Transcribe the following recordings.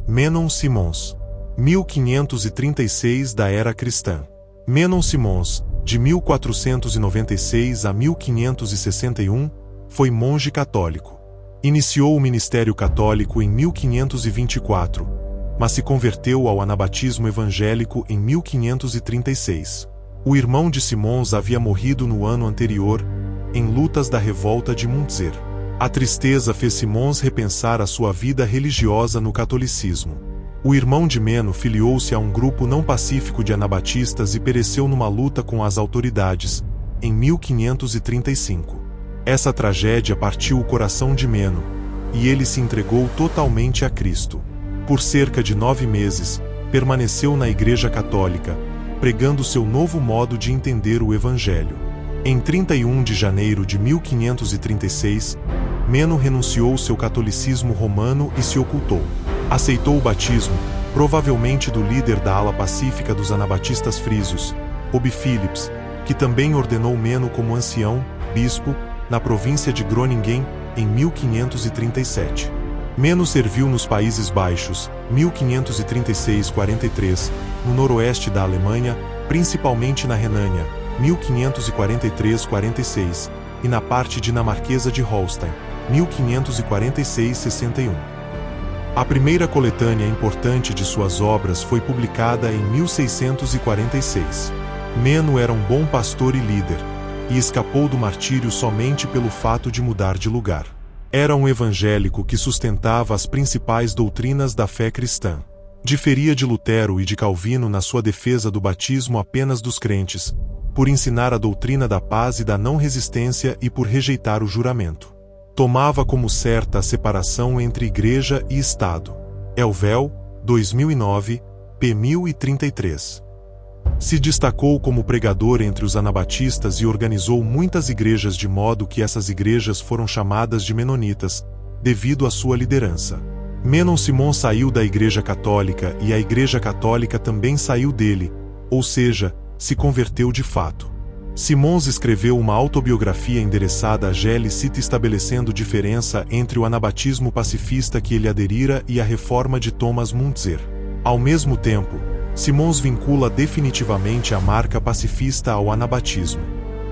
Menon Simons, 1536 da Era Cristã. Menon Simons, de 1496 a 1561, foi monge católico. Iniciou o ministério católico em 1524, mas se converteu ao anabatismo evangélico em 1536. O irmão de Simons havia morrido no ano anterior, em lutas da revolta de Munzer. A tristeza fez Simons repensar a sua vida religiosa no catolicismo. O irmão de Menon filiou-se a um grupo não pacífico de anabatistas e pereceu numa luta com as autoridades, em 1535. Essa tragédia partiu o coração de Menon, e ele se entregou totalmente a Cristo. Por cerca de 9 meses, permaneceu na Igreja Católica, pregando seu novo modo de entender o Evangelho. Em 31 de janeiro de 1536, Menon renunciou seu catolicismo romano e se ocultou. Aceitou o batismo, provavelmente do líder da ala pacífica dos anabatistas frísios, Obi Philips, que também ordenou Menon como ancião, bispo, na província de Groningen, em 1537. Menon serviu nos Países Baixos, 1536-43, no noroeste da Alemanha, principalmente na Renânia, 1543-46, e na parte dinamarquesa de Holstein, 1546-61. A primeira coletânea importante de suas obras foi publicada em 1646. Menon era um bom pastor e líder, e escapou do martírio somente pelo fato de mudar de lugar. Era um evangélico que sustentava as principais doutrinas da fé cristã. Diferia de Lutero e de Calvino na sua defesa do batismo apenas dos crentes, por ensinar a doutrina da paz e da não resistência e por rejeitar o juramento. Tomava como certa a separação entre Igreja e Estado. Elvel, 2009, p. 1033. Se destacou como pregador entre os anabatistas e organizou muitas igrejas de modo que essas igrejas foram chamadas de menonitas, devido à sua liderança. Menon Simons saiu da Igreja Católica e a Igreja Católica também saiu dele, ou seja, se converteu de fato. Simons escreveu uma autobiografia endereçada a Gelli Cita estabelecendo diferença entre o anabatismo pacifista que ele aderira e a reforma de Thomas Müntzer. Ao mesmo tempo, Simons vincula definitivamente a marca pacifista ao anabatismo.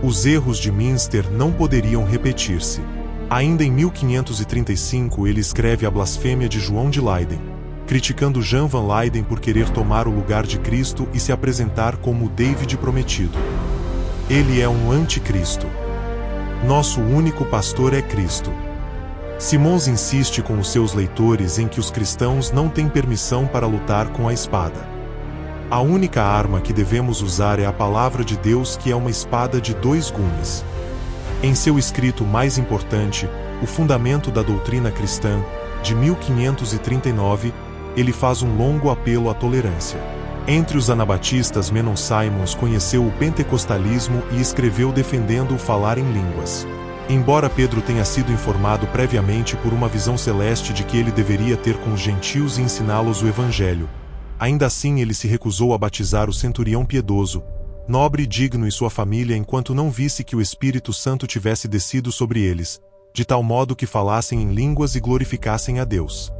Os erros de Münster não poderiam repetir-se. Ainda em 1535 ele escreve a blasfêmia de João de Leiden, criticando Jan van Leiden por querer tomar o lugar de Cristo e se apresentar como o David prometido. Ele é um anticristo. Nosso único pastor é Cristo. Simons insiste com os seus leitores em que os cristãos não têm permissão para lutar com a espada. A única arma que devemos usar é a palavra de Deus, que é uma espada de 2 gumes. Em seu escrito mais importante, O Fundamento da Doutrina Cristã, de 1539, ele faz um longo apelo à tolerância. Entre os anabatistas, Menon Simons conheceu o pentecostalismo e escreveu defendendo o falar em línguas. Embora Pedro tenha sido informado previamente por uma visão celeste de que ele deveria ter com os gentios e ensiná-los o evangelho, ainda assim ele se recusou a batizar o centurião piedoso, nobre e digno e sua família enquanto não visse que o Espírito Santo tivesse descido sobre eles, de tal modo que falassem em línguas e glorificassem a Deus.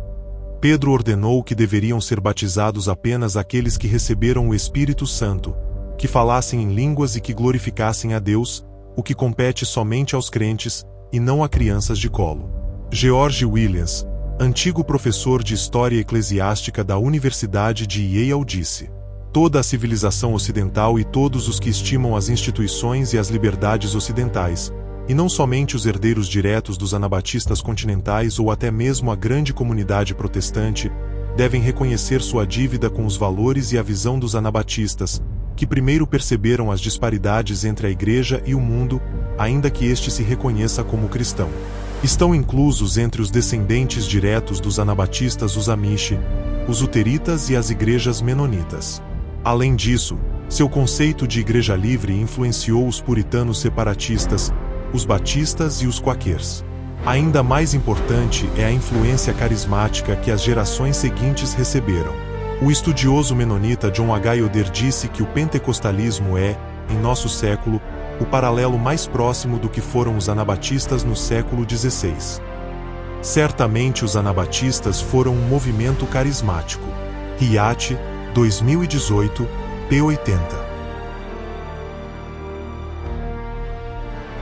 Pedro ordenou que deveriam ser batizados apenas aqueles que receberam o Espírito Santo, que falassem em línguas e que glorificassem a Deus, o que compete somente aos crentes, e não a crianças de colo. George Williams, antigo professor de História Eclesiástica da Universidade de Yale, disse: toda a civilização ocidental e todos os que estimam as instituições e as liberdades ocidentais, e não somente os herdeiros diretos dos anabatistas continentais ou até mesmo a grande comunidade protestante, devem reconhecer sua dívida com os valores e a visão dos anabatistas, que primeiro perceberam as disparidades entre a Igreja e o mundo, ainda que este se reconheça como cristão. Estão inclusos entre os descendentes diretos dos anabatistas os Amish, os Luteritas e as igrejas menonitas. Além disso, seu conceito de igreja livre influenciou os puritanos separatistas, os batistas e os quakers. Ainda mais importante é a influência carismática que as gerações seguintes receberam. O estudioso menonita John H. Yoder disse que o pentecostalismo é, em nosso século, o paralelo mais próximo do que foram os anabatistas no século XVI. Certamente os anabatistas foram um movimento carismático. Riache, 2018, p. 80.